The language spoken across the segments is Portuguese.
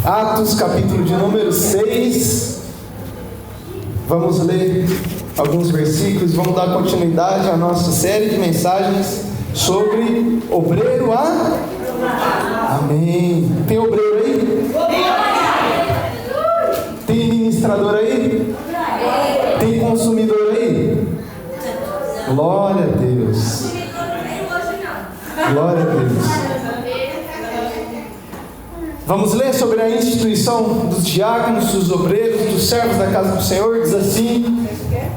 Atos, capítulo de número 6. Vamos ler alguns versículos, vamos dar continuidade à nossa série de mensagens sobre obreiro Amém. Tem obreiro aí? Tem ministrador aí? Tem consumidor aí? Glória a Deus. Glória a Deus. Vamos ler sobre a instituição dos diáconos, dos obreiros, dos servos da casa do Senhor. Diz assim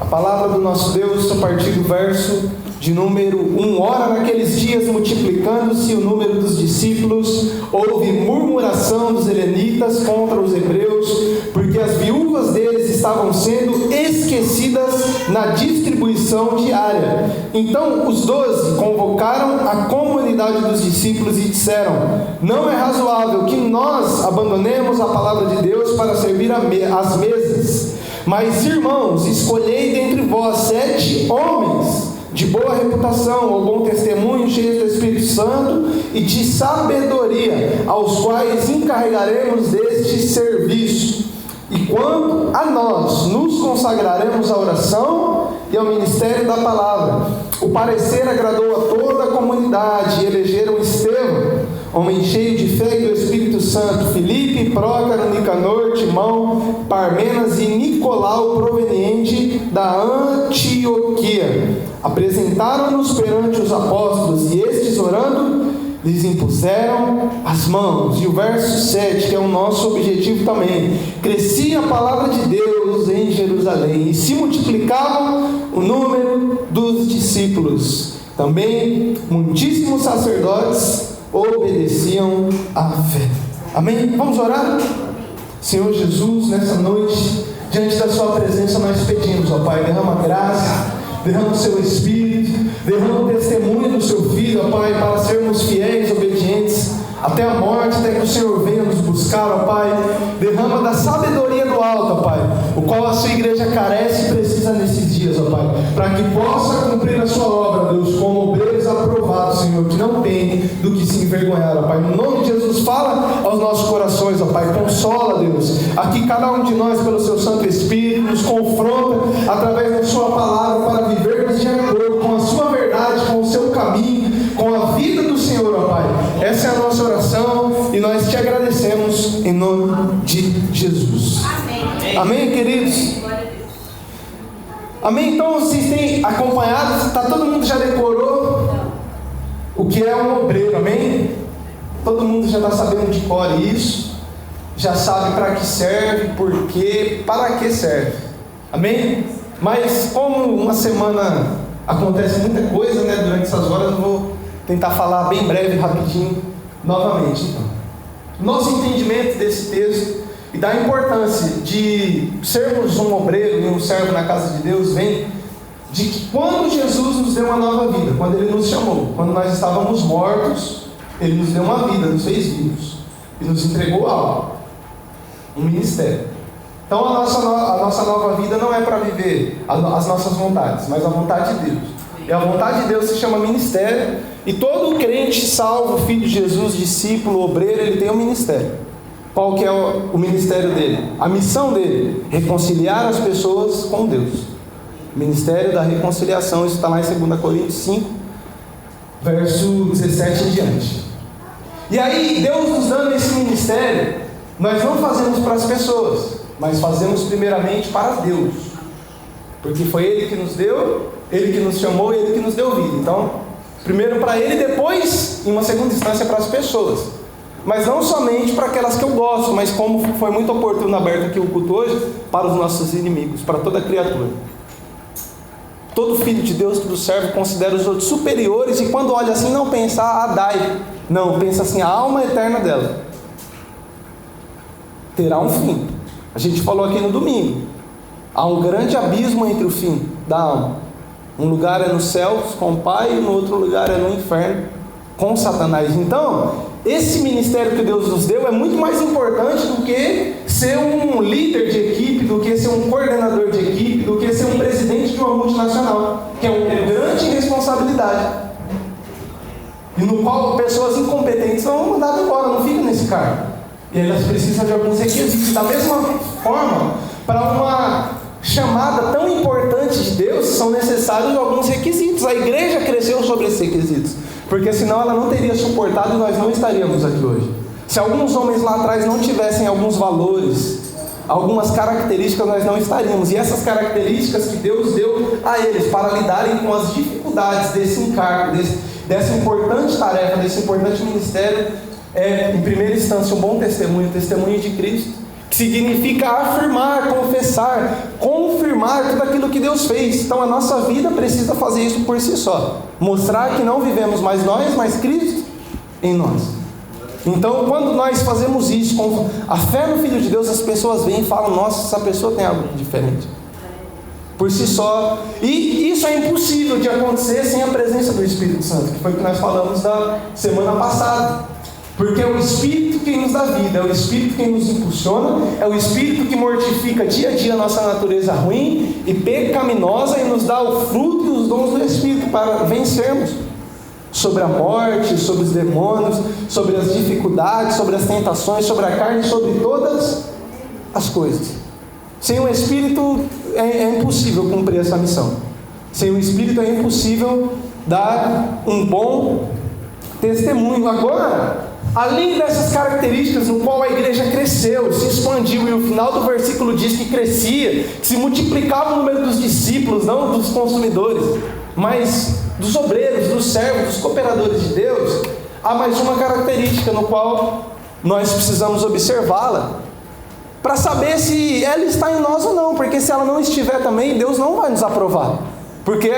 a palavra do nosso Deus, a partir do verso de número 1. Ora, naqueles dias, multiplicando-se o número dos discípulos, houve murmuração dos helenitas contra os hebreus, porque as viúvas deles estavam sendo esquecidas na distribuição diária. Então os 12 convocaram a comunidade dos discípulos e disseram: não é razoável que nós abandonemos a palavra de Deus para servir às mesas. Mas, irmãos, escolhei dentre vós 7 homens de boa reputação, ou bom testemunho, cheios do Espírito Santo e de sabedoria, aos quais encarregaremos deste serviço. E quanto a nós, nos consagraremos à oração e ao ministério da palavra. O parecer agradou a toda a comunidade, e elegeram Estevão, homem cheio de fé e do Espírito Santo, Filipe, Prócaro, Nicanor, Timão, Parmenas e Nicolau, proveniente da Antioquia. Apresentaram-nos perante os apóstolos, e estes, orando, lhes impuseram as mãos. E o verso 7, que é o nosso objetivo também: crescia a palavra de Deus em Jerusalém, e se multiplicava o número dos discípulos. Também muitíssimos sacerdotes obedeciam à fé. Amém? Vamos orar? Senhor Jesus, nessa noite, diante da sua presença, nós pedimos, ó Pai, derrama graça, derrama o seu Espírito, derrama o testemunho do seu Filho, ó Pai, para sermos fiéis, obedientes até a morte, até que o Senhor venha nos buscar, ó Pai. Derrama da sabedoria do alto, ó Pai, o qual a sua igreja carece e precisa nesses dias, ó Pai, para que possa cumprir a sua obra, Deus, como obreiros aprovados, Senhor, que não tem do que se envergonhar, ó Pai. No nome de Jesus, fala aos nossos corações, ó Pai, consola, Deus, aqui cada um de nós, pelo seu Santo Espírito, nos confronta através da sua palavra para vivermos de acordo com a sua verdade, com o seu caminho, com a vida do Senhor, ó Pai. Essa é a nossa oração e nós te agradecemos em nome de Jesus. Amém. Amém, queridos? Amém? Então vocês têm acompanhado, todo mundo já decorou o que é um obreiro, amém? Todo mundo já está sabendo de cor isso, já sabe para que serve, por quê, para que serve, amém? Mas como uma semana acontece muita coisa, né, durante essas horas, eu vou tentar falar bem breve, rapidinho, novamente. Então, nosso entendimento desse texto e da importância de sermos um obreiro e um servo na casa de Deus vem de que quando Jesus nos deu uma nova vida, quando Ele nos chamou, quando nós estávamos mortos, Ele nos deu uma vida, nos fez vivos e nos entregou algo, um ministério. Então a nossa nova vida não é para viver as nossas vontades, mas a vontade de Deus. E a vontade de Deus se chama ministério. E todo crente salvo, filho de Jesus, discípulo, obreiro, ele tem um ministério. Qual que é o ministério dele? A missão dele: reconciliar as pessoas com Deus. Ministério da reconciliação. Isso está lá em 2 Coríntios 5, verso 17 em diante. E aí, Deus nos dando esse ministério, nós não fazemos para as pessoas, mas fazemos primeiramente para Deus, porque foi Ele que nos deu, Ele que nos chamou, Ele que nos deu vida. Então, primeiro para Ele, depois, em uma segunda instância, para as pessoas. Mas não somente para aquelas que eu gosto, mas como foi muito oportuno aberto aqui o culto hoje, para os nossos inimigos, para toda criatura. Todo filho de Deus, todo servo, considera os outros superiores, e quando olha assim, não pensa a Adai, não, pensa assim, a alma eterna dela terá um fim. A gente falou aqui no domingo, há um grande abismo entre o fim da alma. Um lugar é nos céus com o Pai, e no outro lugar é no inferno com Satanás. Então, esse ministério que Deus nos deu é muito mais importante do que ser um líder de equipe, do que ser um coordenador de equipe, do que ser um presidente de uma multinacional, que é uma grande responsabilidade, e no qual pessoas incompetentes são mandadas embora, não ficam nesse cargo. E elas precisam de alguns requisitos. Da mesma forma, para uma chamada tão importante de Deus, são necessários alguns requisitos. A igreja cresceu sobre esses requisitos, porque senão ela não teria suportado e nós não estaríamos aqui hoje. Se alguns homens lá atrás não tivessem alguns valores, algumas características, nós não estaríamos. E essas características que Deus deu a eles para lidarem com as dificuldades desse encargo, dessa importante tarefa, desse importante ministério, é, em primeira instância, um bom testemunho, o testemunho de Cristo, que significa afirmar, confessar, confirmar tudo aquilo que Deus fez. Então a nossa vida precisa fazer isso por si só, mostrar que não vivemos mais nós, mas Cristo em nós. Então quando nós fazemos isso com a fé no Filho de Deus, as pessoas vêm e falam: nossa, essa pessoa tem algo diferente por si só. E isso é impossível de acontecer sem a presença do Espírito Santo, que foi o que nós falamos da semana passada. Porque é o Espírito quem nos dá vida, é o Espírito quem nos impulsiona, é o Espírito que mortifica dia a dia a nossa natureza ruim e pecaminosa e nos dá o fruto e os dons do Espírito para vencermos sobre a morte, sobre os demônios, sobre as dificuldades, sobre as tentações, sobre a carne, sobre todas as coisas. Sem o Espírito é impossível cumprir essa missão. Sem o Espírito é impossível dar um bom testemunho. Agora, além dessas características no qual a igreja cresceu, se expandiu, e o final do versículo diz que crescia, que se multiplicava o número dos discípulos, não dos consumidores, mas dos obreiros, dos servos, dos cooperadores de Deus, há mais uma característica no qual nós precisamos observá-la, para saber se ela está em nós ou não, porque se ela não estiver também, Deus não vai nos aprovar, porque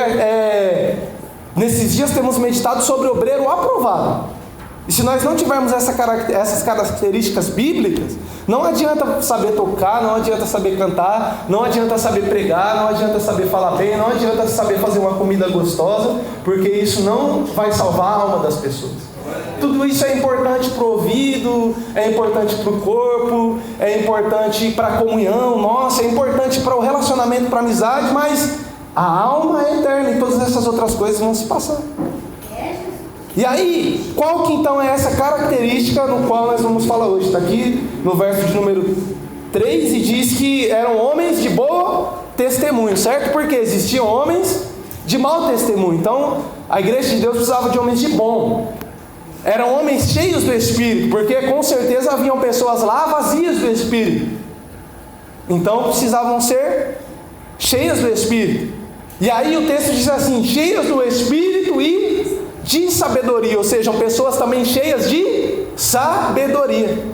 nesses dias temos meditado sobre o obreiro aprovado. E se nós não tivermos essas características bíblicas, não adianta saber tocar, não adianta saber cantar, não adianta saber pregar, não adianta saber falar bem, não adianta saber fazer uma comida gostosa, porque isso não vai salvar a alma das pessoas. Tudo isso é importante para o ouvido, é importante para o corpo, é importante para a comunhão nossa, é importante para o relacionamento, para a amizade, mas a alma é eterna e todas essas outras coisas vão se passar. E aí, qual que então é essa característica no qual nós vamos falar hoje? Está aqui no verso de número 3 e diz que eram homens de boa testemunho, certo? Porque existiam homens de mau testemunho. Então, a igreja de Deus precisava de homens de bom. Eram homens cheios do Espírito, porque com certeza haviam pessoas lá vazias do Espírito. Então, precisavam ser cheias do Espírito. E aí o texto diz assim: cheias do Espírito e de sabedoria, ou seja, pessoas também cheias de sabedoria,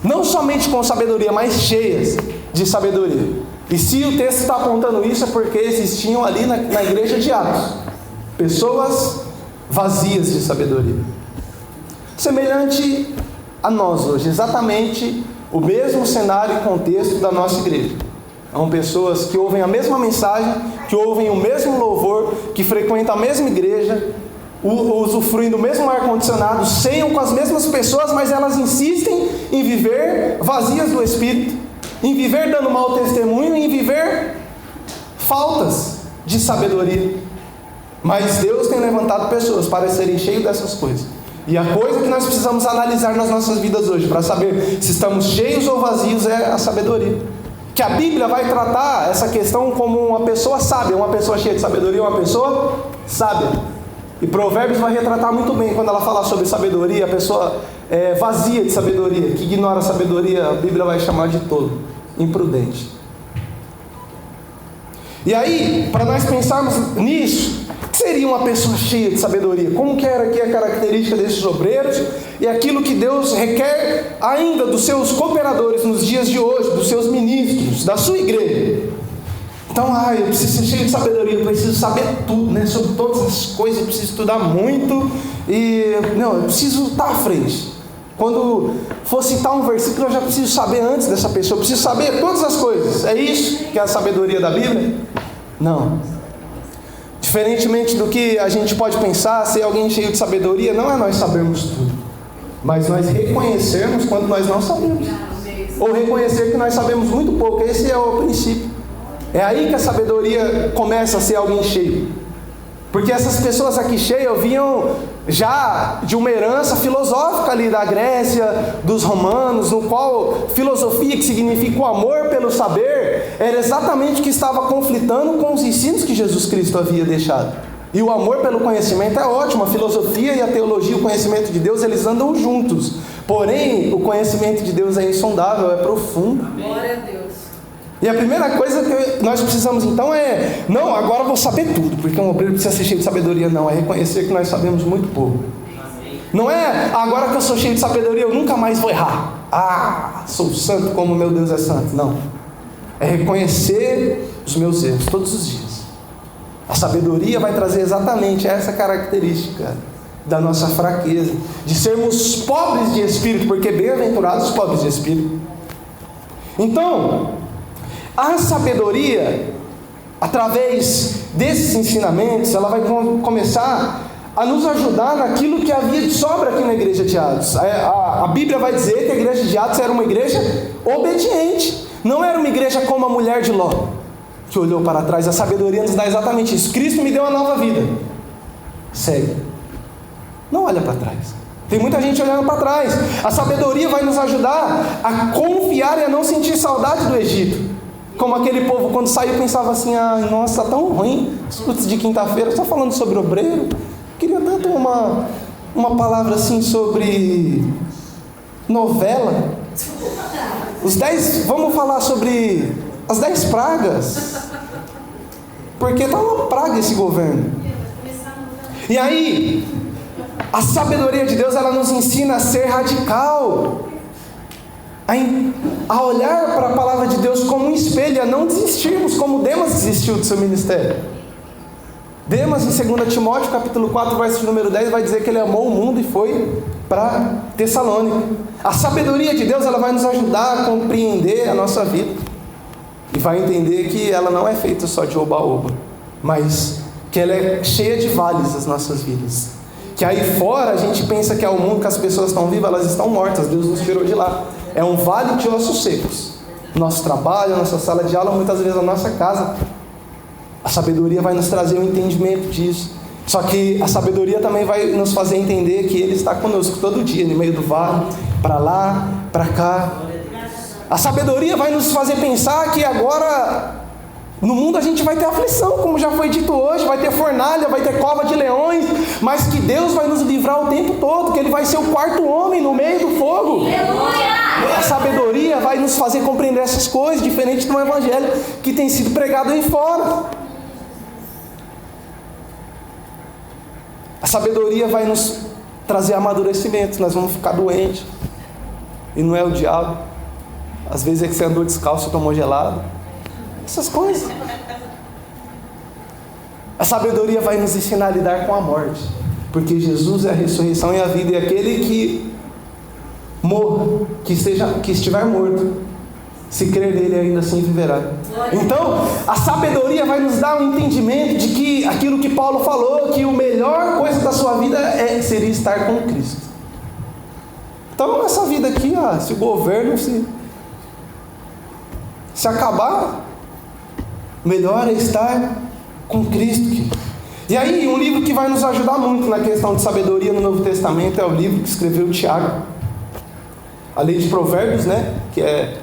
não somente com sabedoria, mas cheias de sabedoria. E se o texto está apontando isso, é porque existiam ali na igreja de Atos pessoas vazias de sabedoria, semelhante a nós hoje, exatamente o mesmo cenário e contexto da nossa igreja. São pessoas que ouvem a mesma mensagem, que ouvem o mesmo louvor, que frequentam a mesma igreja, usufruem do mesmo ar-condicionado, ceiam com as mesmas pessoas, mas elas insistem em viver vazias do Espírito, em viver dando mau testemunho, em viver faltas de sabedoria. Mas Deus tem levantado pessoas para serem cheios dessas coisas. E a coisa que nós precisamos analisar nas nossas vidas hoje, para saber se estamos cheios ou vazios, é a sabedoria. Que a Bíblia vai tratar essa questão como uma pessoa sábia, uma pessoa cheia de sabedoria, uma pessoa sábia. E Provérbios vai retratar muito bem quando ela fala sobre sabedoria, a pessoa vazia de sabedoria, que ignora a sabedoria, a Bíblia vai chamar de tolo, imprudente. E aí, para nós pensarmos nisso, o que seria uma pessoa cheia de sabedoria? Como que era aqui a característica desses obreiros e aquilo que Deus requer ainda dos seus cooperadores nos dias de hoje, dos seus ministros, da sua igreja? Então, eu preciso ser cheio de sabedoria, eu preciso saber tudo, né? Sobre todas as coisas, eu preciso estudar muito eu preciso estar à frente. Quando for citar um versículo, eu já preciso saber antes dessa pessoa, eu preciso saber todas as coisas. É isso que é a sabedoria da Bíblia? Não. Diferentemente do que a gente pode pensar, ser alguém cheio de sabedoria, não é nós sabermos tudo, mas nós reconhecermos quando nós não sabemos, ou reconhecer que nós sabemos muito pouco. Esse é o princípio. É aí que a sabedoria começa a ser alguém cheio. Porque essas pessoas aqui cheias vinham já de uma herança filosófica ali da Grécia, dos romanos, no qual filosofia, que significa o amor pelo saber, era exatamente o que estava conflitando com os ensinos que Jesus Cristo havia deixado. E o amor pelo conhecimento é ótimo, a filosofia e a teologia, o conhecimento de Deus, eles andam juntos. Porém, o conhecimento de Deus é insondável, é profundo. Glória a Deus. E a primeira coisa que nós precisamos então é, não, agora eu vou saber tudo, porque um obreiro precisa ser cheio de sabedoria, não, é reconhecer que nós sabemos muito pouco. Não é, agora que eu sou cheio de sabedoria, eu nunca mais vou errar. Sou santo como meu Deus é santo. Não. É reconhecer os meus erros todos os dias. A sabedoria vai trazer exatamente essa característica da nossa fraqueza, de sermos pobres de espírito, porque bem-aventurados os pobres de espírito. Então, a sabedoria, através desses ensinamentos, ela vai começar a nos ajudar naquilo que havia de sobra aqui na igreja de Atos. A Bíblia vai dizer que a igreja de Atos era uma igreja obediente, não era uma igreja como a mulher de Ló, que olhou para trás. A sabedoria nos dá exatamente isso. Cristo me deu uma nova vida. Segue. Não olha para trás. Tem muita gente olhando para trás. A sabedoria vai nos ajudar a confiar e a não sentir saudade do Egito. Como aquele povo, quando saiu, pensava assim: nossa, tá tão ruim os cultos de quinta-feira, só falando sobre obreiro. Queria tanto uma palavra assim sobre novela. Vamos falar sobre as 10 pragas. Porque está uma praga esse governo. E aí, a sabedoria de Deus, ela nos ensina a ser radical, a olhar para a palavra de Deus como um espelho, a não desistirmos, como Demas desistiu do seu ministério. Demas, em 2 Timóteo, capítulo 4, verso número 10, vai dizer que ele amou o mundo e foi para Tessalônica. A sabedoria de Deus, ela vai nos ajudar a compreender a nossa vida, e vai entender que ela não é feita só de oba-oba, mas que ela é cheia de vales, as nossas vidas. Que aí fora a gente pensa que é o mundo que as pessoas estão vivas, elas estão mortas, Deus nos tirou de lá. É um vale de ossos secos. Nosso trabalho, a nossa sala de aula, muitas vezes a nossa casa. A sabedoria vai nos trazer o entendimento disso. Só que a sabedoria também vai nos fazer entender que Ele está conosco todo dia, no meio do vale, para lá, para cá. A sabedoria vai nos fazer pensar que agora no mundo a gente vai ter aflição, como já foi dito hoje, vai ter fornalha, vai ter cova de leões, mas que Deus vai nos livrar o tempo todo, que Ele vai ser o quarto homem no meio do fogo. A sabedoria vai nos fazer compreender essas coisas, diferente do evangelho que tem sido pregado aí fora. A sabedoria vai nos trazer amadurecimento, nós vamos ficar doentes, e não é o diabo. Às vezes é que você andou descalço e tomou gelado. Essas coisas. A sabedoria vai nos ensinar a lidar com a morte, porque Jesus é a ressurreição e a vida, e aquele que morra, que estiver morto, se crer nele, ainda assim viverá. Então, a sabedoria vai nos dar um entendimento de que aquilo que Paulo falou, que a melhor coisa da sua vida seria estar com Cristo. Então, essa vida aqui, se o governo se acabar, melhor é estar com Cristo. E aí, um livro que vai nos ajudar muito na questão de sabedoria no Novo Testamento é o livro que escreveu Tiago, a Lei de Provérbios, que é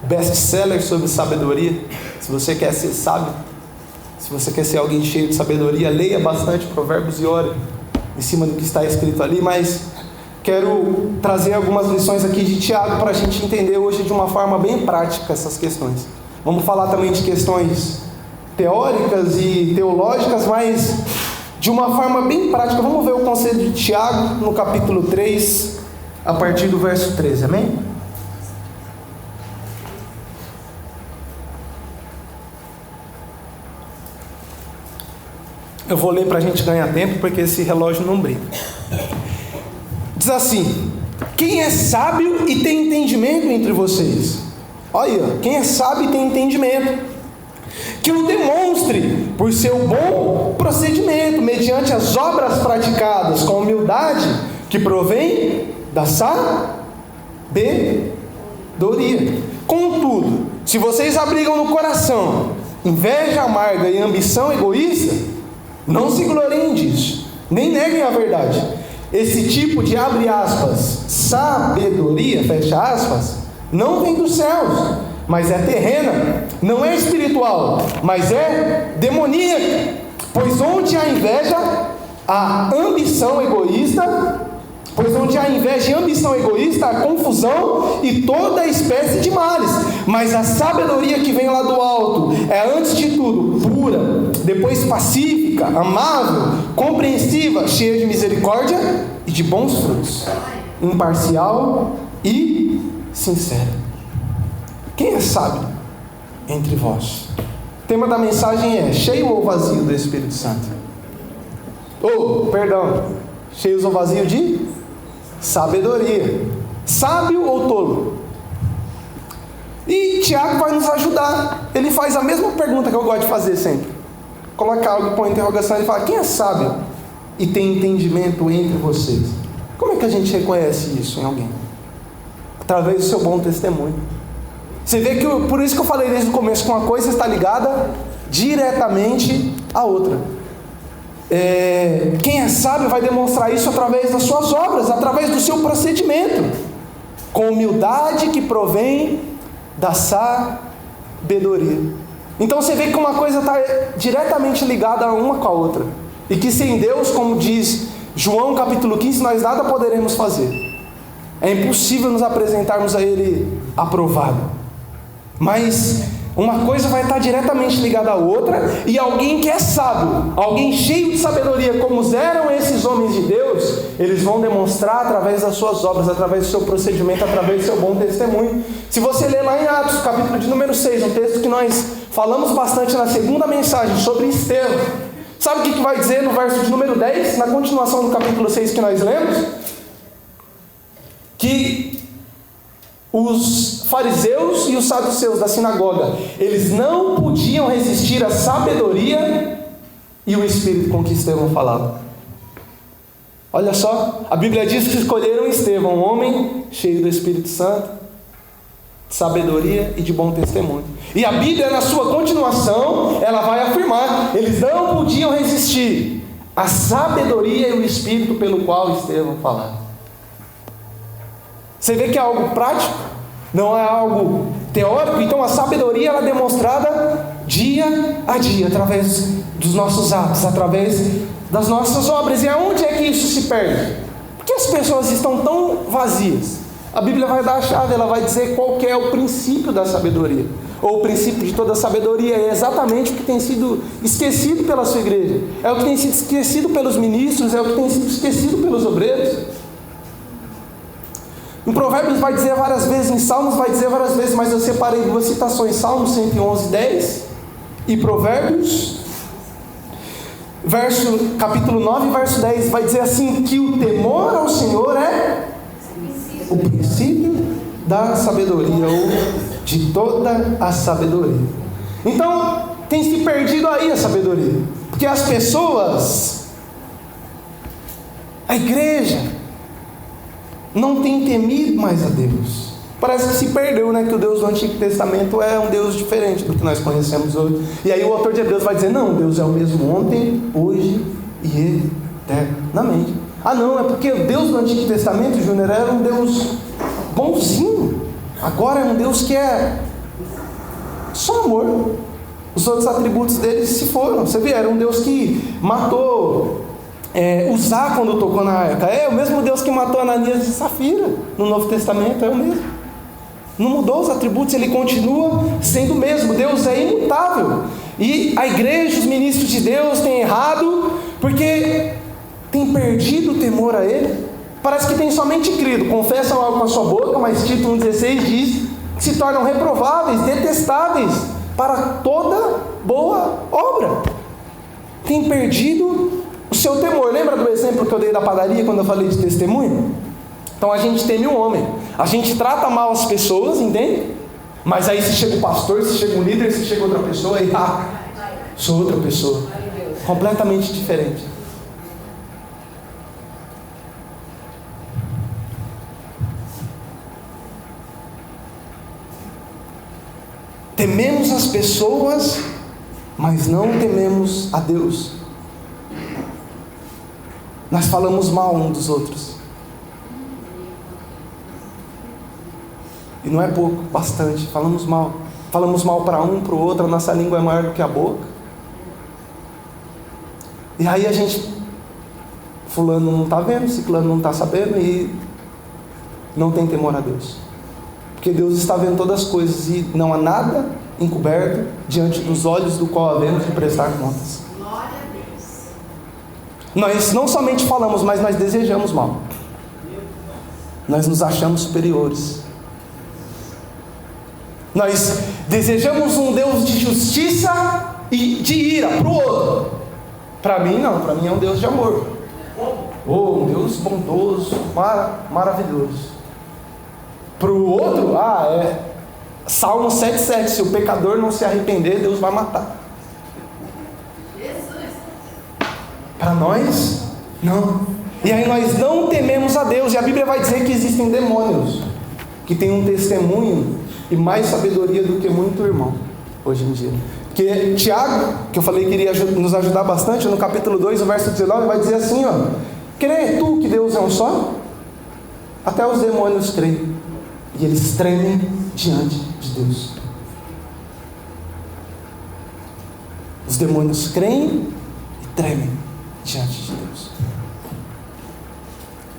best-seller sobre sabedoria. Se você quer ser sábio, se você quer ser alguém cheio de sabedoria, leia bastante Provérbios e ore em cima do que está escrito ali. Mas quero trazer algumas lições aqui de Tiago para a gente entender hoje de uma forma bem prática essas questões. Vamos falar também de questões teóricas e teológicas, mas de uma forma bem prática. Vamos ver o conselho de Tiago no capítulo 3, a partir do verso 13, amém? Eu vou ler para a gente ganhar tempo, porque esse relógio não brinca. Diz assim: quem é sábio e tem entendimento entre vocês? Olha, quem é sábio e tem entendimento, que o demonstre por seu bom procedimento, mediante as obras praticadas com humildade, que provém da sabedoria. Contudo, se vocês abrigam no coração inveja amarga e ambição egoísta, não se gloriem disso, nem neguem a verdade. Esse tipo de, abre aspas, sabedoria, fecha aspas, não vem dos céus, mas é terrena, não é espiritual, mas é demoníaca. Pois onde há inveja, há ambição egoísta, há confusão e toda espécie de males. Mas a sabedoria que vem lá do alto é, antes de tudo, pura, depois pacífica, amável, compreensiva, cheia de misericórdia e de bons frutos, imparcial e sincera. Quem é sábio entre vós? O tema da mensagem é: cheio ou vazio do Espírito Santo? Cheios ou vazio de sabedoria? Sábio ou tolo? E Tiago vai nos ajudar. Ele faz a mesma pergunta que eu gosto de fazer sempre. Coloca algo, põe interrogação e fala: quem é sábio e tem entendimento entre vocês? Como é que a gente reconhece isso em alguém? Através do seu bom testemunho. Você vê que, por isso que eu falei desde o começo, que uma coisa está ligada diretamente à outra. Quem é sábio vai demonstrar isso através das suas obras, através do seu procedimento, com humildade que provém da sabedoria. Então você vê que uma coisa está diretamente ligada uma com a outra, e que sem Deus, como diz João capítulo 15, nós nada poderemos fazer. É impossível nos apresentarmos a Ele aprovado. Mas uma coisa vai estar diretamente ligada à outra, e alguém que é sábio, alguém cheio de sabedoria, como eram esses homens de Deus, eles vão demonstrar através das suas obras, através do seu procedimento, através do seu bom testemunho. Se você ler lá em Atos, capítulo de número 6, um texto que nós falamos bastante na segunda mensagem, sobre Estevão, sabe o que vai dizer no verso de número 10, na continuação do capítulo 6 que nós lemos? Que os fariseus e os saduceus da sinagoga, eles não podiam resistir à sabedoria e o espírito com que Estevão falava. Olha só, a Bíblia diz que escolheram Estevão, um homem cheio do Espírito Santo, de sabedoria e de bom testemunho. E a Bíblia, na sua continuação, ela vai afirmar: eles não podiam resistir à sabedoria e o espírito pelo qual Estevão falava. Você vê que é algo prático, não é algo teórico. Então a sabedoria, ela é demonstrada dia a dia, através dos nossos atos, através das nossas obras. E aonde é que isso se perde? Porque as pessoas estão tão vazias. A Bíblia vai dar a chave, ela vai dizer qual que é o princípio da sabedoria, ou o princípio de toda a sabedoria. É exatamente o que tem sido esquecido pela sua igreja, é o que tem sido esquecido pelos ministros, é o que tem sido esquecido pelos obreiros. Em Provérbios vai dizer várias vezes, em Salmos vai dizer várias vezes, mas eu separei duas citações: Salmos 111, 10 e Provérbios, capítulo 9, verso 10, vai dizer assim: que o temor ao Senhor é o princípio da sabedoria, ou de toda a sabedoria. Então, tem se perdido aí a sabedoria, porque as pessoas, a igreja, não tem temido mais a Deus. Parece que se perdeu, né? Que o Deus do Antigo Testamento é um Deus diferente do que nós conhecemos hoje. E aí o autor de Hebreus vai dizer: não, Deus é o mesmo ontem, hoje e eternamente. Ah não, é porque o Deus do Antigo Testamento, Júnior, era um Deus bonzinho. Agora é um Deus que é só amor. Os outros atributos dele se foram. Você vê, era um Deus que matou Uzá quando tocou na arca. É o mesmo Deus que matou Ananias e Safira no Novo Testamento, é o mesmo. Não mudou os atributos, ele continua sendo o mesmo. Deus é imutável. E a igreja, os ministros de Deus têm errado, porque tem perdido o temor a Ele. Parece que tem somente crido, confessam algo com a sua boca, mas Tito 1,16 diz que se tornam reprováveis, detestáveis para toda boa obra. Tem perdido o seu temor. Lembra do exemplo que eu dei da padaria quando eu falei de testemunho? Então a gente teme o homem, a gente trata mal as pessoas, entende? Mas aí se chega o pastor, se chega um líder, se chega outra pessoa, aí sou outra pessoa, completamente diferente. Tememos as pessoas, mas não tememos a Deus. nós falamos mal um dos outros. E não é pouco, bastante. Falamos mal para um, para o outro. A nossa língua é maior do que a boca. E aí a gente, fulano não está vendo, ciclano não está sabendo, e não tem temor a Deus. Porque Deus está vendo todas as coisas, e não há nada encoberto diante dos olhos do qual havemos de prestar contas. Nós não somente falamos, mas nós desejamos mal. Nós nos achamos superiores. Nós desejamos um Deus de justiça e de ira para o outro. Para mim não, para mim é um Deus de amor. Um Deus bondoso, maravilhoso. Para o outro, Salmo 7,7, se o pecador não se arrepender, Deus vai matar. Para nós, não. E aí nós não tememos a Deus. E a Bíblia vai dizer que existem demônios que têm um testemunho e mais sabedoria do que muito irmão, hoje em dia. Porque Tiago, que eu falei que iria nos ajudar bastante, no capítulo 2, o verso 19, vai dizer assim, crê tu que Deus é um só? Até os demônios creem, e eles tremem diante de Deus. Os demônios creem e tremem diante de Deus.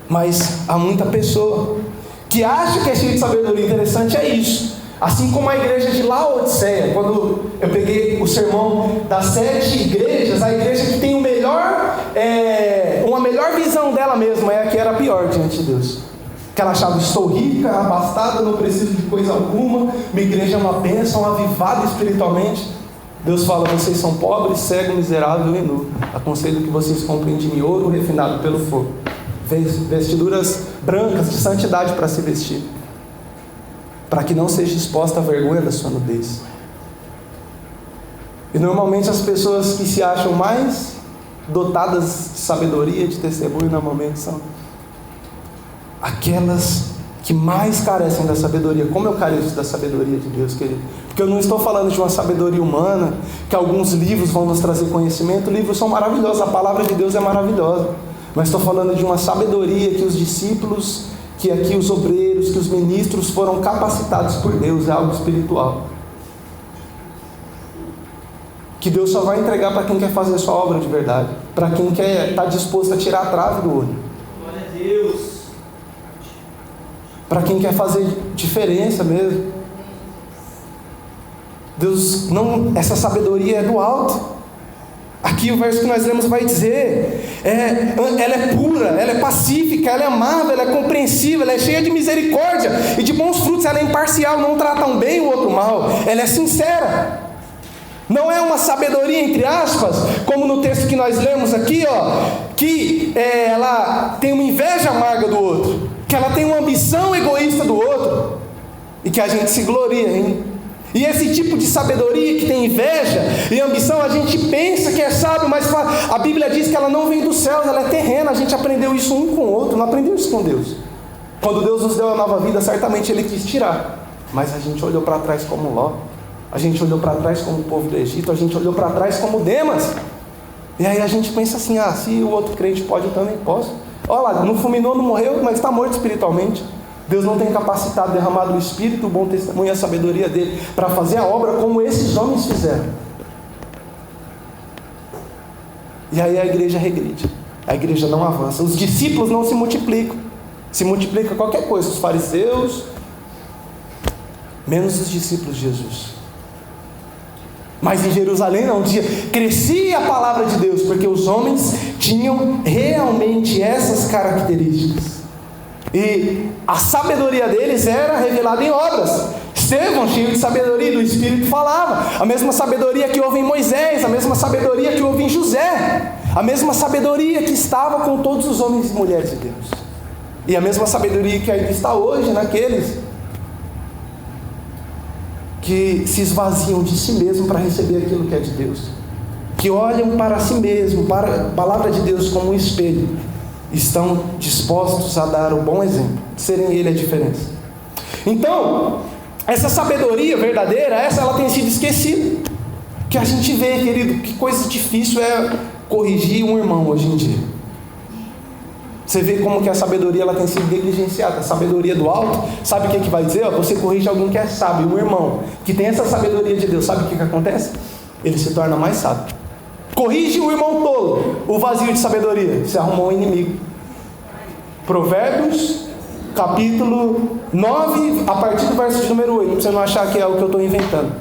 Mas há muita pessoa que acha que é cheio de sabedoria. Interessante é isso. Assim como a igreja de Laodiceia, quando eu peguei o sermão das 7 igrejas, a igreja que tem uma melhor visão dela mesma é a que era pior diante de Deus. Que ela achava, estou rica, abastada, não preciso de coisa alguma, minha igreja é uma bênção, avivada espiritualmente. Deus fala, vocês são pobres, cegos, miseráveis e nu. Aconselho que vocês comprem de mim ouro refinado pelo fogo, vestiduras brancas de santidade para se vestir, para que não seja exposta à vergonha da sua nudez. E normalmente as pessoas que se acham mais dotadas de sabedoria, de testemunho, normalmente são aquelas que mais carecem da sabedoria. Como eu careço da sabedoria de Deus, querido? Porque eu não estou falando de uma sabedoria humana, que alguns livros vão nos trazer conhecimento. Livros são maravilhosos, a palavra de Deus é maravilhosa. Mas estou falando de uma sabedoria que os discípulos, que aqui os obreiros, que os ministros foram capacitados por Deus. É algo espiritual, que Deus só vai entregar para quem quer fazer a sua obra de verdade, para quem quer estar disposto a tirar a trave do olho. Glória a Deus. Para quem quer fazer diferença mesmo. Deus não, essa sabedoria é do alto. Aqui o verso que nós lemos vai dizer, ela é pura, ela é pacífica, ela é amável, ela é compreensiva, ela é cheia de misericórdia e de bons frutos, ela é imparcial, não trata um bem o outro mal, ela é sincera. Não é uma sabedoria, entre aspas, como no texto que nós lemos aqui, que ela tem uma inveja amarga do outro, que ela tem uma ambição egoísta do outro, e que a gente se gloria, hein? E esse tipo de sabedoria que tem inveja e ambição, a gente pensa que é sábio, mas a Bíblia diz que ela não vem dos céus, ela é terrena. A gente aprendeu isso um com o outro, não aprendeu isso com Deus. Quando Deus nos deu a nova vida, certamente Ele quis tirar, mas a gente olhou para trás como Ló, a gente olhou para trás como o povo do Egito, a gente olhou para trás como Demas. E aí a gente pensa assim, se o outro crente pode, eu também posso. Olha lá, não fulminou, não morreu, mas está morto espiritualmente. Deus não tem capacitado, derramado o Espírito, o bom testemunho e a sabedoria dele para fazer a obra como esses homens fizeram. E aí a igreja regride, a igreja não avança, os discípulos não se multiplicam. Se multiplica qualquer coisa, os fariseus, menos os discípulos de Jesus. Mas em Jerusalém não, crescia a palavra de Deus, porque os homens tinham realmente essas características. E a sabedoria deles era revelada em obras. Estevão, cheio de sabedoria do Espírito, falava. A mesma sabedoria que houve em Moisés, a mesma sabedoria que houve em José, a mesma sabedoria que estava com todos os homens e mulheres de Deus, e a mesma sabedoria que ainda está hoje naqueles que se esvaziam de si mesmo para receber aquilo que é de Deus, que olham para si mesmo, para a palavra de Deus como um espelho, estão dispostos a dar o bom exemplo, serem ele a diferença. Então, essa sabedoria verdadeira, ela tem sido esquecida. Que a gente vê, querido, que coisa difícil é corrigir um irmão hoje em dia. Você vê como que a sabedoria ela tem sido negligenciada. A sabedoria do alto, sabe o que vai dizer? Você corrige alguém que é sábio, um irmão, que tem essa sabedoria de Deus. Sabe o que acontece? Ele se torna mais sábio. Corrige o irmão tolo, o vazio de sabedoria, você arrumou um inimigo. Provérbios, capítulo 9, a partir do verso de número 8, para você não achar que é o que eu estou inventando.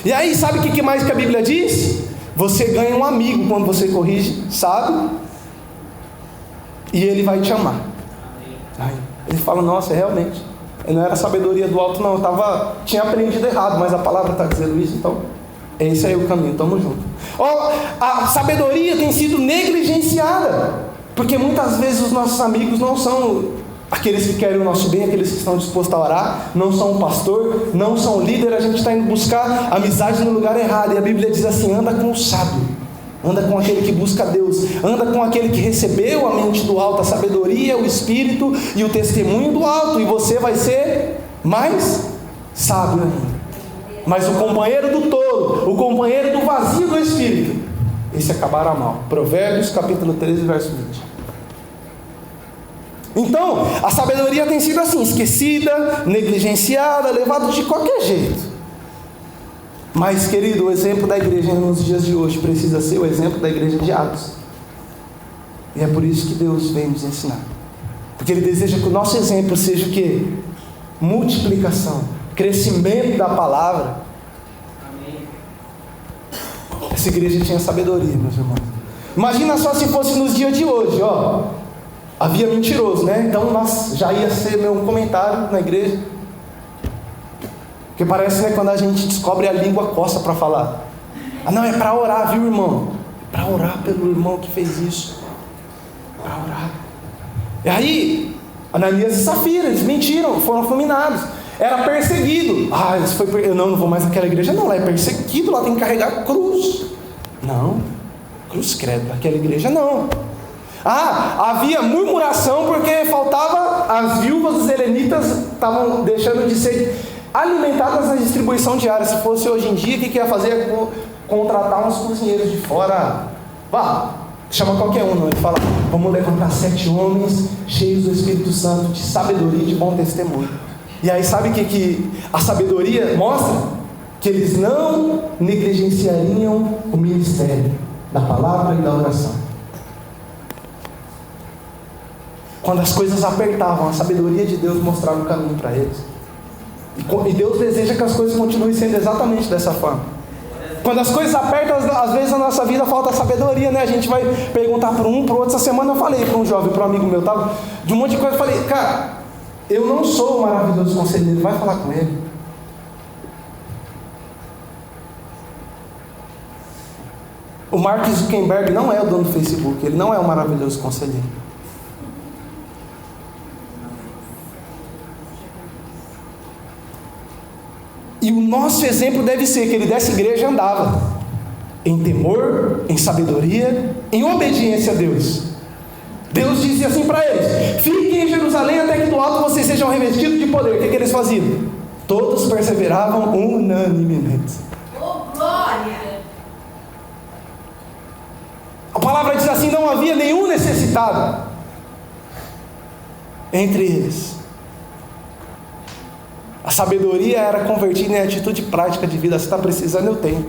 E aí, sabe o que mais que a Bíblia diz? Você ganha um amigo quando você corrige, sabe? E ele vai te amar. Aí, ele fala, nossa, realmente, não era sabedoria do alto não, eu tinha aprendido errado, mas a palavra está dizendo isso, então esse aí é o caminho, tamo junto. A sabedoria tem sido negligenciada, porque muitas vezes os nossos amigos não são aqueles que querem o nosso bem, aqueles que estão dispostos a orar, não são um pastor, não são um líder. A gente está indo buscar amizade no lugar errado, e a Bíblia diz assim, anda com o sábio, anda com aquele que busca Deus, anda com aquele que recebeu a mente do alto, a sabedoria, o espírito e o testemunho do alto, e você vai ser mais sábio ainda. Mas o companheiro do tolo, o companheiro do vazio do espírito, esse acabará mal. Provérbios capítulo 13, verso 20. Então, a sabedoria tem sido assim, esquecida, negligenciada, levada de qualquer jeito. Mas, querido, o exemplo da igreja nos dias de hoje precisa ser o exemplo da igreja de Atos. E é por isso que Deus vem nos ensinar. Porque Ele deseja que o nosso exemplo seja o quê? Multiplicação, crescimento da palavra. Essa igreja tinha sabedoria, meus irmãos. Imagina só se fosse nos dias de hoje, havia mentiroso, né? Então já ia ser meu comentário na igreja. Porque parece, né, quando a gente descobre a língua coça para falar. Não, é para orar, viu, irmão? É para orar pelo irmão que fez isso. Para orar. E aí, Ananias e Safira, eles mentiram, foram fulminados. Era perseguido. Eu não vou mais naquela igreja, não. Lá é perseguido, lá tem que carregar cruz. Não, cruz credo, naquela igreja não. Havia murmuração porque faltava, as viúvas dos helenitas estavam deixando de ser alimentadas na distribuição diária. Se fosse hoje em dia, o que ia fazer? Contratar uns cozinheiros de fora. Chama qualquer um, não. Ele fala, vamos levantar 7 homens cheios do Espírito Santo, de sabedoria e de bom testemunho. E aí sabe o que a sabedoria mostra? Que eles não negligenciariam o ministério da palavra e da oração. Quando as coisas apertavam, a sabedoria de Deus mostrava o caminho para eles. E Deus deseja que as coisas continuem sendo exatamente dessa forma. Quando as coisas apertam, às vezes na nossa vida falta sabedoria, né? A gente vai perguntar para um, para o outro. Essa semana eu falei para um jovem, para um amigo meu, de um monte de coisa. Eu falei, cara, eu não sou o maravilhoso conselheiro, vai falar com ele. O Mark Zuckerberg não é o dono do Facebook, ele não é o maravilhoso conselheiro. E o nosso exemplo deve ser que ele dessa igreja andava em temor, em sabedoria, em obediência a Deus. Deus dizia assim para eles: fiquem em Jerusalém até que do alto vocês sejam revestidos de poder. O que eles faziam? Todos perseveravam unanimemente. Oh, glória! A palavra diz assim: não havia nenhum necessitado entre eles. A sabedoria era convertida em atitude prática de vida. Você está precisando, eu tenho.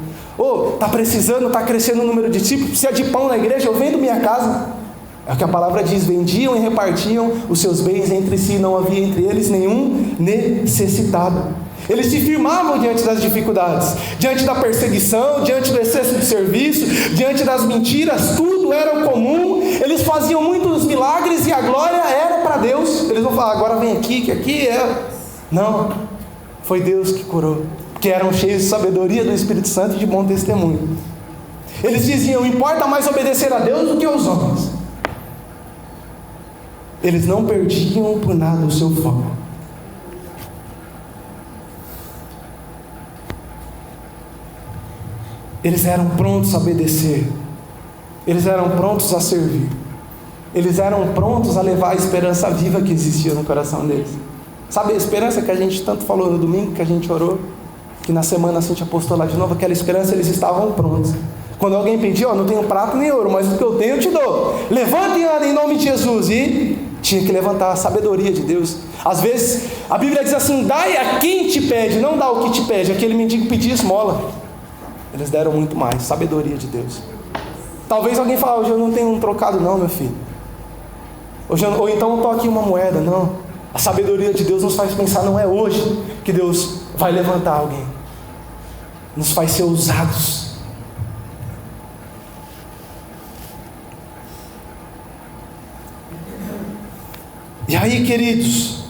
Está precisando, está crescendo o número de discípulos. Precisa de pão na igreja, eu vendo minha casa. É o que a palavra diz: vendiam e repartiam os seus bens entre si. Não havia entre eles nenhum necessitado. Eles se firmavam diante das dificuldades, diante da perseguição, diante do excesso de serviço, diante das mentiras. Tudo era comum. Eles faziam muitos milagres e a glória era para Deus. Eles vão falar: agora vem aqui, que aqui é... Não, foi Deus que curou, que eram cheios de sabedoria do Espírito Santo e de bom testemunho. Eles diziam: importa mais obedecer a Deus do que aos homens. Eles não perdiam por nada o seu foco. Eles eram prontos a obedecer. Eles eram prontos a servir. Eles eram prontos a levar a esperança viva que existia no coração deles. Sabe a esperança que a gente tanto falou no domingo, que a gente orou, que na semana a gente apostou lá de novo? Aquela esperança, eles estavam prontos. Quando alguém pedir, não tenho prata nem ouro, mas o que eu tenho eu te dou. Levanta e anda em nome de Jesus. E tinha que levantar a sabedoria de Deus. Às vezes, a Bíblia diz assim, dai a quem te pede, não dá o que te pede. Aquele mendigo pedia esmola. Eles deram muito mais, sabedoria de Deus. Talvez alguém fale, hoje eu não tenho um trocado não, meu filho. Ou então eu estou aqui uma moeda. Não, a sabedoria de Deus nos faz pensar, não é hoje que Deus vai levantar alguém. Nos faz ser ousados. E aí, queridos,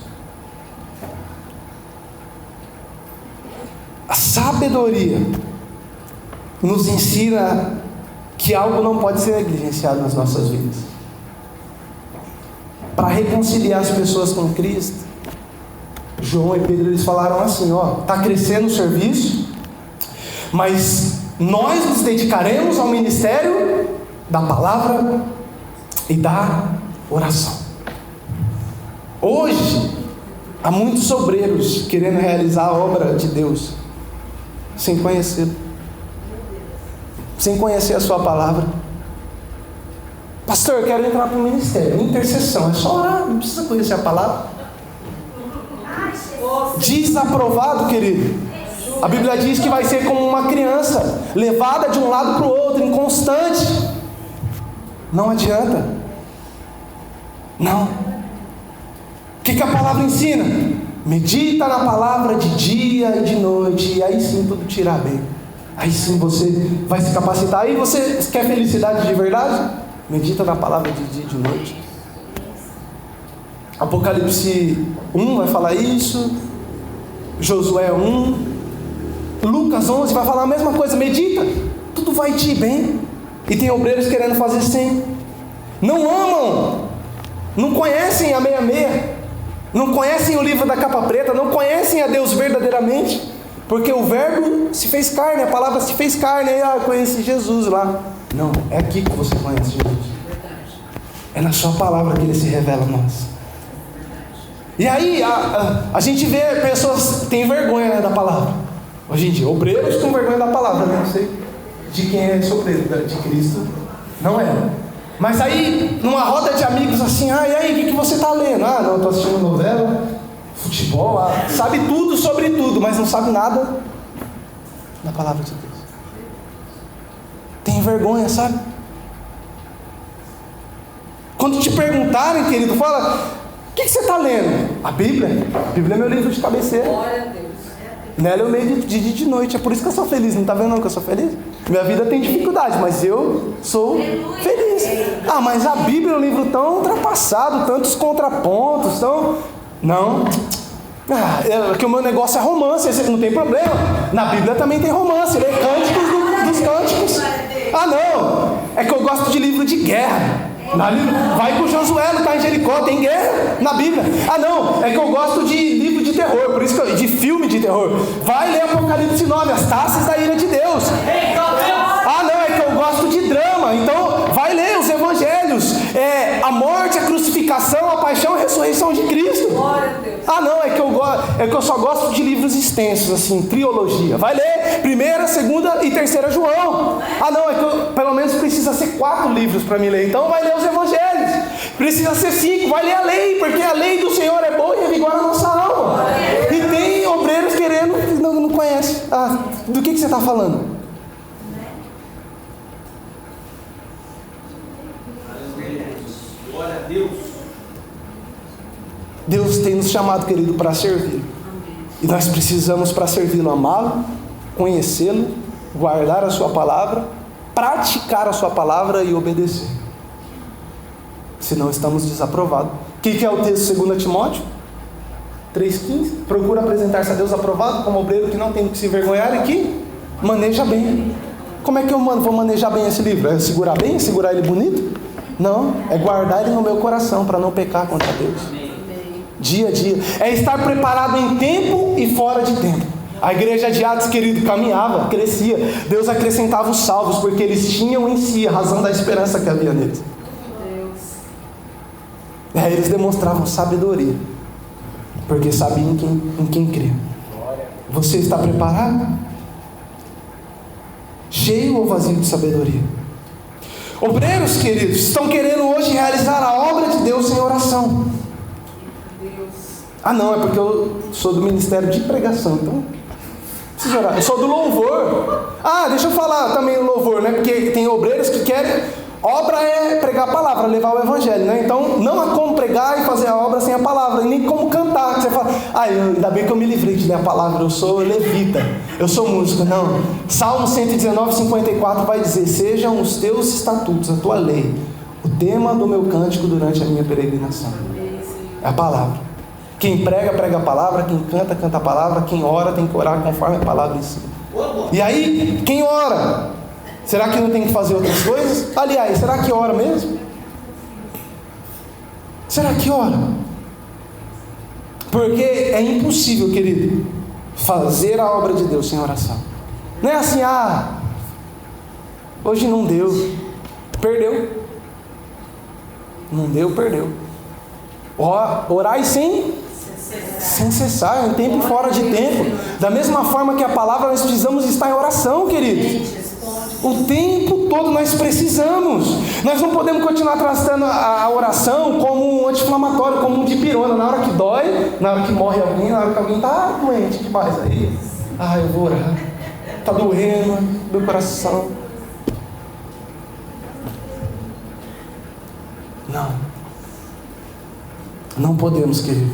a sabedoria nos ensina que algo não pode ser negligenciado nas nossas vidas. Para reconciliar as pessoas com Cristo, João e Pedro, eles falaram assim, está crescendo o serviço, mas nós nos dedicaremos ao ministério da palavra e da oração. Hoje, há muitos obreiros querendo realizar a obra de Deus, sem conhecê-lo, sem conhecer a sua palavra. Pastor, eu quero entrar para o ministério, intercessão, é só orar, não precisa conhecer a palavra. Desaprovado, querido. A Bíblia diz que vai ser como uma criança, levada de um lado para o outro, inconstante. Não adianta. Não. O que a palavra ensina? Medita na palavra de dia e de noite, e aí sim tudo te irá bem. Aí sim você vai se capacitar. Aí você quer felicidade de verdade? Medita na palavra de dia e de noite. Apocalipse 1 vai falar isso, Josué 1, Lucas 11 vai falar a mesma coisa. Medita, tudo vai te ir bem. E tem obreiros querendo fazer sim. Não amam, não conhecem a 66, não conhecem o livro da capa preta, não conhecem a Deus verdadeiramente, porque o verbo se fez carne, a palavra se fez carne. Aí eu conheci Jesus lá. Não, é aqui que você conhece Jesus. É na sua palavra que ele se revela a nós. E aí a gente vê pessoas que têm vergonha, da palavra. Hoje em dia, obreiros com vergonha da palavra. Não sei de quem é esse obreiro, de Cristo não é. Mas aí, numa roda de amigos assim, e aí, o que você está lendo? Não, estou assistindo novela, futebol, sabe tudo sobre tudo, mas não sabe nada da palavra de Deus. Tem vergonha, sabe? Quando te perguntarem, querido, fala, o que você está lendo? A Bíblia. A Bíblia é meu livro de cabeceira. Glória a Deus. Nela eu leio de dia e de noite. É por isso que eu sou feliz. Não está vendo não que eu sou feliz? Minha vida tem dificuldade, mas eu sou feliz. Mas a Bíblia é um livro tão ultrapassado, tantos contrapontos, tão... Não. Que o meu negócio é romance, esse não tem problema. Na Bíblia também tem romance, lê cânticos dos cânticos. Não, é que eu gosto de livro de guerra. Vai com Josué, não está em Jericó, tem guerra na Bíblia. Não, é que eu gosto de livro de terror, por isso que de filme de terror. Vai ler Apocalipse 9, as taças da ira de Deus. Não, é que eu gosto de drama, então vai ler os evangelhos, a morte, a crucificação, a paixão e a ressurreição de Cristo. Não, é que eu só gosto de livros extensos, assim, trilogia. Vai ler 1ª, 2ª e 3ª João. Não, é que eu, pelo menos precisa ser 4 livros para me ler. Então vai ler os evangelhos. Precisa ser 5, vai ler a lei, porque a lei do Senhor é boa e revigora a nossa alma. E tem obreiros querendo, não conhece. Do que você está falando? Glória a Deus. Deus tem nos chamado, querido, para servir. E nós precisamos, para servi-lo, amá-lo, conhecê-lo, guardar a sua palavra, praticar a sua palavra e obedecer. Senão estamos desaprovados. O que é o texto 2 Timóteo 3,15? Procura apresentar-se a Deus aprovado, como obreiro que não tem que se envergonhar e que maneja bem. Como é que eu vou manejar bem esse livro? É segurar bem? Segurar ele bonito? Não, é guardar ele no meu coração para não pecar contra Deus. Dia a dia. É estar preparado em tempo e fora de tempo. A igreja de Atos, querido, caminhava, crescia. Deus acrescentava os salvos, porque eles tinham em si a razão da esperança que havia neles. E aí eles demonstravam sabedoria, porque sabiam em quem crer. Você está preparado? cheio ou vazio de sabedoria. Obreiros, queridos, estão querendo hoje realizar a obra de Deus sem oração. Ah não, é porque eu sou do ministério de pregação, então preciso orar. Eu sou do louvor. Ah, deixa eu falar também o louvor, né? Porque tem obreiros que querem... Obra é pregar a palavra, levar o evangelho, né? Então não há como pregar e fazer a obra sem a palavra, nem como cantar. Você fala, ainda bem que eu me livrei de ler a palavra, eu sou levita, eu sou músico. Não, Salmo 119, 54 vai dizer: sejam os teus estatutos, a tua lei, o tema do meu cântico durante a minha peregrinação. É a palavra. Quem prega, prega a palavra, quem canta, canta a palavra, quem ora tem que orar conforme a palavra ensina. E aí, quem ora? Será que não tem que fazer outras coisas? Aliás, será que ora mesmo? Será que ora? Porque é impossível, querido, fazer a obra de Deus sem oração. Não é assim, hoje não deu, perdeu. Não deu, perdeu. Orai sem cessar, em tempo e fora de tempo. Da mesma forma que a palavra, nós precisamos estar em oração, queridos. O tempo todo nós precisamos. Nós não podemos continuar tratando a oração como um anti-inflamatório, como um dipirona. Na hora que dói, na hora que morre alguém, na hora que alguém está doente demais aí, eu vou orar. Está doendo meu coração. Não podemos, querido.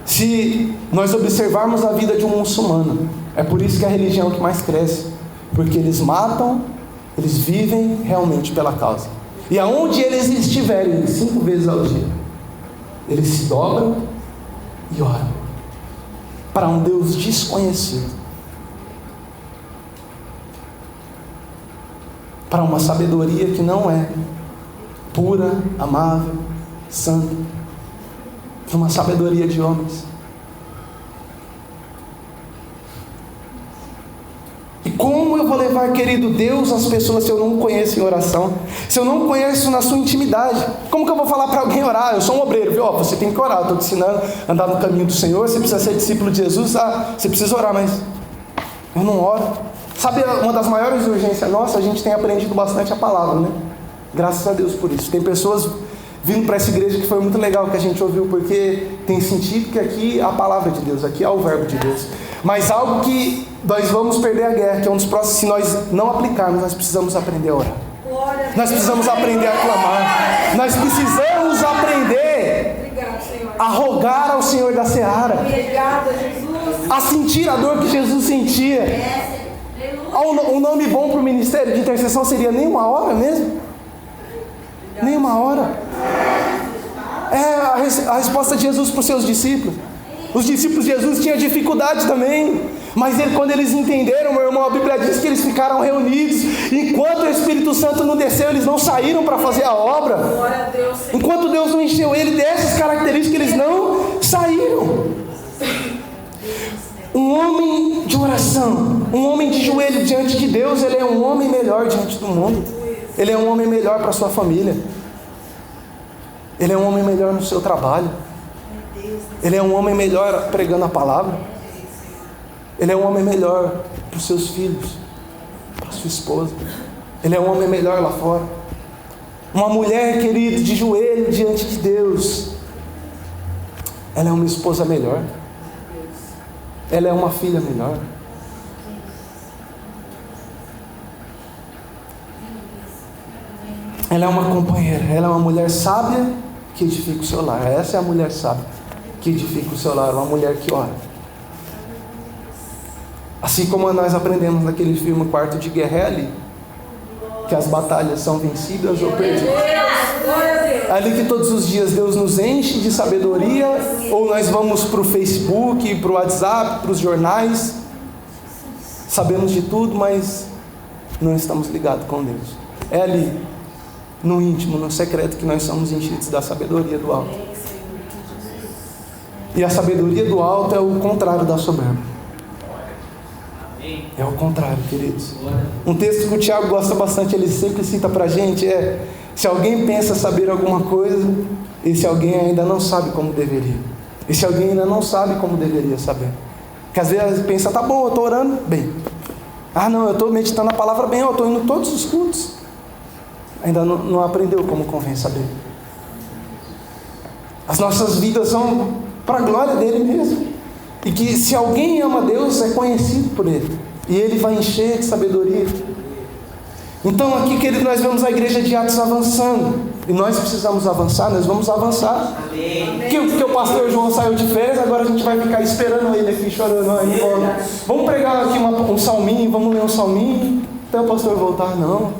Se nós observarmos a vida de um muçulmano, é por isso que a religião que mais cresce. Porque eles matam, eles vivem realmente pela causa. E aonde eles estiverem, 5 vezes ao dia, eles se dobram e oram para um Deus desconhecido, para uma sabedoria que não é pura, amável, santa, para uma sabedoria de homens. E como eu vou levar, querido Deus, às pessoas se eu não conheço em oração? Se eu não conheço na sua intimidade? Como que eu vou falar para alguém orar? Eu sou um obreiro, viu? Você tem que orar, eu estou te ensinando a andar no caminho do Senhor. Você precisa ser discípulo de Jesus. Você precisa orar, mas eu não oro. Sabe, uma das maiores urgências nossas, a gente tem aprendido bastante a palavra, né? Graças a Deus por isso. Tem pessoas vindo para essa igreja que foi muito legal que a gente ouviu, porque tem sentido que aqui é a palavra de Deus, aqui é o verbo de Deus. Mas algo que nós vamos perder a guerra, que é um dos próximos, se nós não aplicarmos, nós precisamos aprender a orar. Nós precisamos aprender a clamar. Nós precisamos aprender a rogar ao Senhor da seara, a sentir a dor que Jesus sentia. Um nome bom para o ministério de intercessão seria nem uma hora mesmo. Nem uma hora. É a resposta de Jesus para os seus discípulos. Os discípulos de Jesus tinham dificuldade também, mas quando eles entenderam, meu irmão, a Bíblia diz que eles ficaram reunidos. Enquanto o Espírito Santo não desceu, eles não saíram para fazer a obra. Enquanto Deus não encheu ele dessas características, eles não saíram. Um homem de oração, um homem de joelho diante de Deus, ele é um homem melhor diante do mundo. Ele é um homem melhor para a sua família. Ele é um homem melhor no seu trabalho. Ele é um homem melhor pregando a palavra. Ele é um homem melhor para os seus filhos, para a sua esposa. Ele é um homem melhor lá fora. Uma mulher, querido, de joelho diante de Deus, ela é uma esposa melhor. Ela é uma filha melhor. Ela é uma companheira. Ela é uma mulher sábia que edifica o seu lar. Essa é a mulher sábia que edifica o seu lar. Uma mulher que ora. Assim como nós aprendemos naquele filme Quarto de Guerra, é ali que as batalhas são vencidas ou perdidas. É ali que todos os dias Deus nos enche de sabedoria, ou nós vamos para o Facebook, para o WhatsApp, para os jornais, sabemos de tudo, mas não estamos ligados com Deus. É ali, no íntimo, no secreto, que nós somos enchidos da sabedoria do alto. E a sabedoria do alto é o contrário da soberba. É o contrário, queridos. Um texto que o Tiago gosta bastante, ele sempre cita pra gente, se alguém pensa saber alguma coisa, esse alguém ainda não sabe como deveria. Esse alguém ainda não sabe como deveria saber. Porque às vezes pensa, tá bom, eu estou orando, bem, Ah, não, eu estou meditando a palavra bem, eu estou indo todos os cultos. Ainda não aprendeu como convém saber. As nossas vidas são para a glória dele mesmo. E que se alguém ama Deus, é conhecido por ele. E ele vai encher de sabedoria. Então aqui, querido, nós vemos a igreja de Atos avançando. E nós precisamos avançar, nós vamos avançar. Porque o pastor João saiu de férias, agora a gente vai ficar esperando ele aqui, chorando. Vamos pregar aqui um salminho, vamos ler um salminho, até o pastor voltar. Não.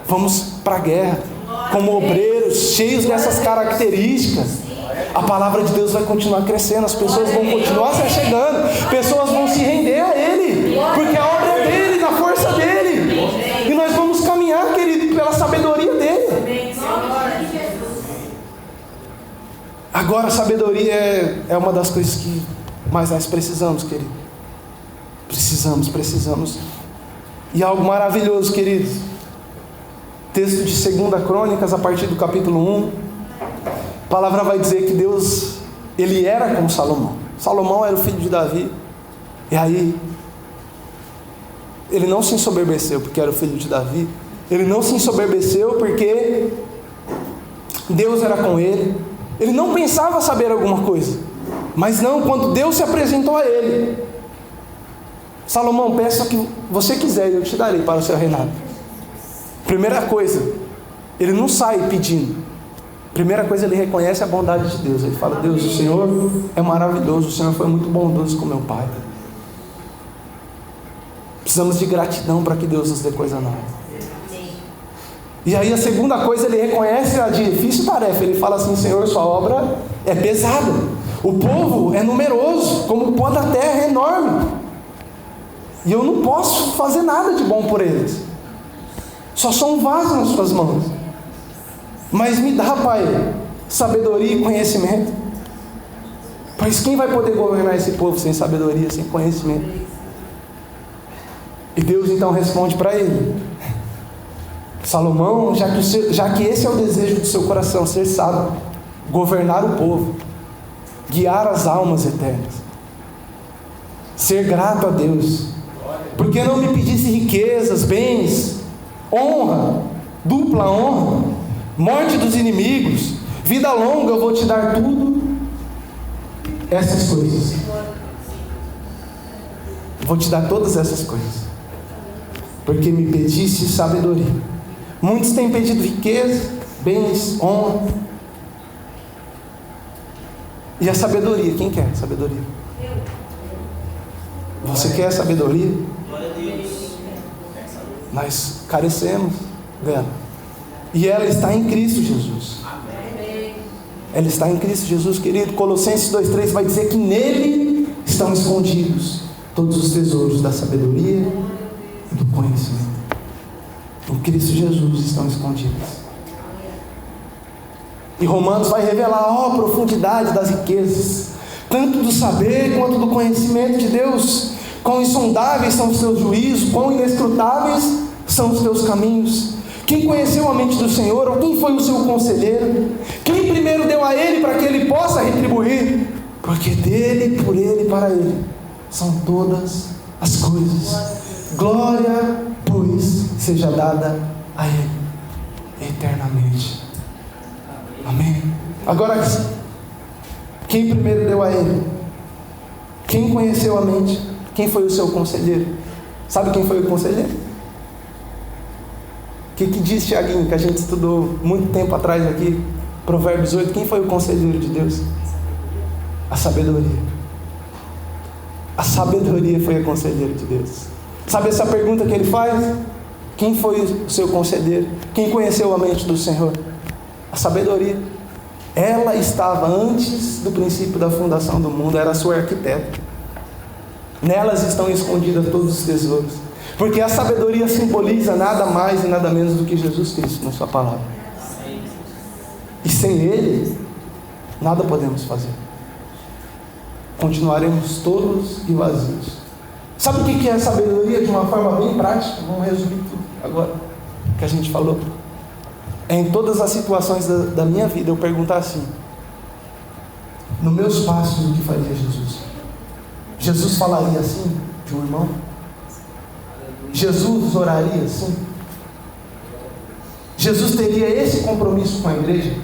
Vamos para a guerra, como obreiros, cheios dessas características. A palavra de Deus vai continuar crescendo, as pessoas vão continuar se achegando, pessoas vão se render a Ele, porque a obra é dele, da força dele. E nós vamos caminhar, querido, pela sabedoria dele. Agora, a sabedoria é uma das coisas que mais nós precisamos, querido. Precisamos. E algo maravilhoso, queridos. Texto de 2 Crônicas, a partir do capítulo 1. A palavra vai dizer que Deus, ele era como Salomão. Salomão era o filho de Davi. E aí, ele não se ensoberbeceu porque era o filho de Davi. Ele não se ensoberbeceu porque Deus era com ele. Ele não pensava saber alguma coisa. Mas não, quando Deus se apresentou a ele: Salomão, peça o que você quiser e eu te darei para o seu reinado. Primeira coisa, ele não sai pedindo. Primeira coisa, ele reconhece a bondade de Deus. Ele fala: Deus, o Senhor é maravilhoso, o Senhor foi muito bondoso com meu pai. Precisamos de gratidão para que Deus nos dê coisa nova. E aí a segunda coisa, ele reconhece a difícil tarefa. Ele fala assim: Senhor, sua obra é pesada, o povo é numeroso, como o pó da terra é enorme, e eu não posso fazer nada de bom por eles. Só sou um vaso nas suas mãos. Mas me dá, Pai, sabedoria e conhecimento. Pois quem vai poder governar esse povo sem sabedoria, sem conhecimento? E Deus então responde para ele: Salomão, já que esse é o desejo do seu coração, ser sábio, governar o povo, guiar as almas eternas, ser grato a Deus, por que não me pedisse riquezas, bens, honra, dupla honra, morte dos inimigos, vida longa? Eu vou te dar tudo essas coisas. Vou te dar todas essas coisas, porque me pediste sabedoria. Muitos têm pedido riqueza, bens, honra. E a sabedoria, quem quer sabedoria? Você quer sabedoria? Nós carecemos dela. E ela está em Cristo Jesus. Ela está em Cristo Jesus, querido. Colossenses 2,3 vai dizer que nele estão escondidos todos os tesouros da sabedoria e do conhecimento. Em Cristo Jesus estão escondidos. E Romanos vai revelar a profundidade das riquezas, tanto do saber quanto do conhecimento de Deus. Quão insondáveis são os seus juízos, quão inescrutáveis são os teus caminhos. Quem conheceu a mente do Senhor, ou quem foi o seu conselheiro? Quem primeiro deu a Ele para que Ele possa retribuir? Porque dele, por Ele e para Ele são todas as coisas. Glória, pois, seja dada a Ele eternamente. Amém. Agora, quem primeiro deu a Ele? Quem conheceu a mente? Quem foi o seu conselheiro? Sabe quem foi o conselheiro? O que diz Tiaguinho, que a gente estudou muito tempo atrás aqui, Provérbios 8, quem foi o conselheiro de Deus? A sabedoria. A sabedoria foi a conselheira de Deus. Sabe essa pergunta que ele faz? Quem foi o seu conselheiro? Quem conheceu a mente do Senhor? A sabedoria. Ela estava antes do princípio da fundação do mundo, era a sua arquiteta. Nelas estão escondidos todos os tesouros. Porque a sabedoria simboliza nada mais e nada menos do que Jesus Cristo na sua palavra. E sem Ele, nada podemos fazer. Continuaremos tolos e vazios. Sabe o que é a sabedoria de uma forma bem prática? Vamos resumir tudo agora que a gente falou. É em todas as situações da minha vida eu perguntar assim: nos meus passos, o que faria Jesus? Jesus falaria assim: de um irmão? Jesus oraria assim? Jesus teria esse compromisso com a igreja?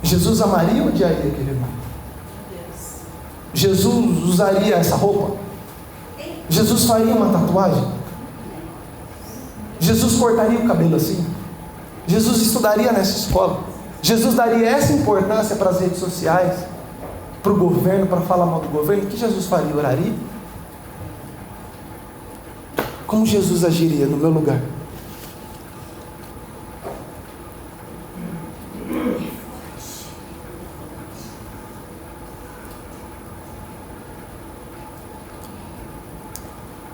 Jesus amaria ou odiaria aquele irmão? Jesus usaria essa roupa? Jesus faria uma tatuagem? Jesus cortaria o cabelo assim? Jesus estudaria nessa escola? Jesus daria essa importância para as redes sociais, para o governo, para falar mal do governo? O que Jesus faria? Oraria? Como Jesus agiria no meu lugar?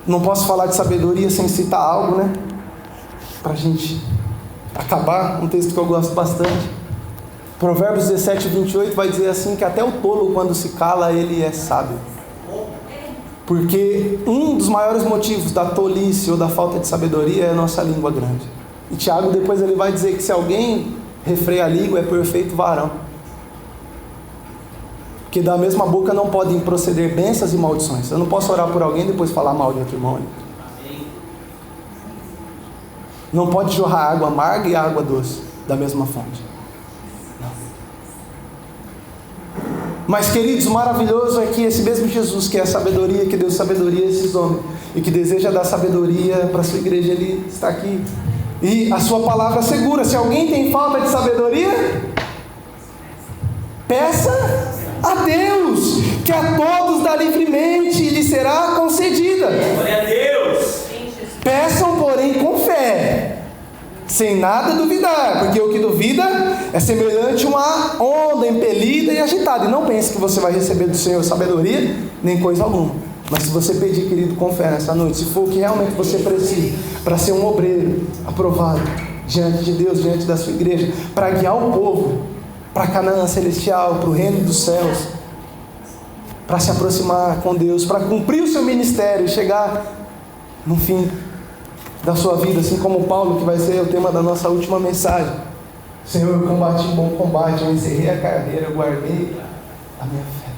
Não posso falar de sabedoria sem citar algo, né? Para a gente acabar, um texto que eu gosto bastante. Provérbios 17, 28 vai dizer assim, que até o tolo, quando se cala, ele é sábio. Porque um dos maiores motivos da tolice ou da falta de sabedoria é a nossa língua grande. E Tiago depois ele vai dizer que se alguém refreia a língua é perfeito varão. Porque da mesma boca não podem proceder bênçãos e maldições. Eu não posso orar por alguém e depois falar mal de outro irmão. Não pode jorrar água amarga e água doce da mesma fonte. Não. Mas, queridos, o maravilhoso é que esse mesmo Jesus, que é a sabedoria, que deu sabedoria a esses homens, e que deseja dar sabedoria para a sua igreja, Ele está aqui. E a sua palavra assegura: se alguém tem falta de sabedoria, peça a Deus, que a todos dá livremente e lhe será concedida. Glória a Deus. Peçam, porém, com fé, sem nada duvidar, porque o que duvida é semelhante a uma onda impelida e agitada. E não pense que você vai receber do Senhor sabedoria, nem coisa alguma. Mas se você pedir, querido, com fé nessa noite, se for o que realmente você precisa, para ser um obreiro aprovado diante de Deus, diante da sua igreja, para guiar o povo para Canaã celestial, para o reino dos céus, para se aproximar com Deus, para cumprir o seu ministério e chegar no fim da sua vida, assim como Paulo, que vai ser o tema da nossa última mensagem. Senhor, eu combati um bom combate, eu encerrei a carreira, eu guardei a minha fé.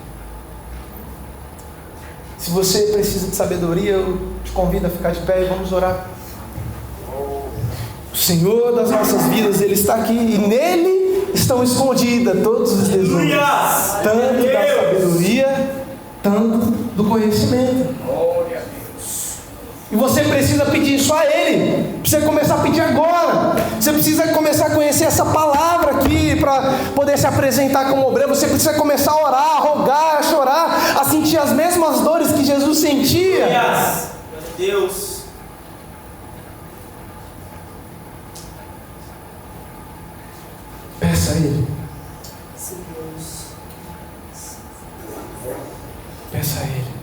Se você precisa de sabedoria, eu te convido a ficar de pé e vamos orar. O Senhor das nossas vidas, Ele está aqui e nele estão escondidas todos os tesouros, tanto da sabedoria, tanto do conhecimento. E você precisa pedir isso a Ele. Precisa começar a pedir agora. Você precisa começar a conhecer essa palavra aqui para poder se apresentar como obreiro. Você precisa começar a orar, a rogar, a chorar, a sentir as mesmas dores que Jesus sentia. Meu Deus. Peça a Ele. Peça a Ele.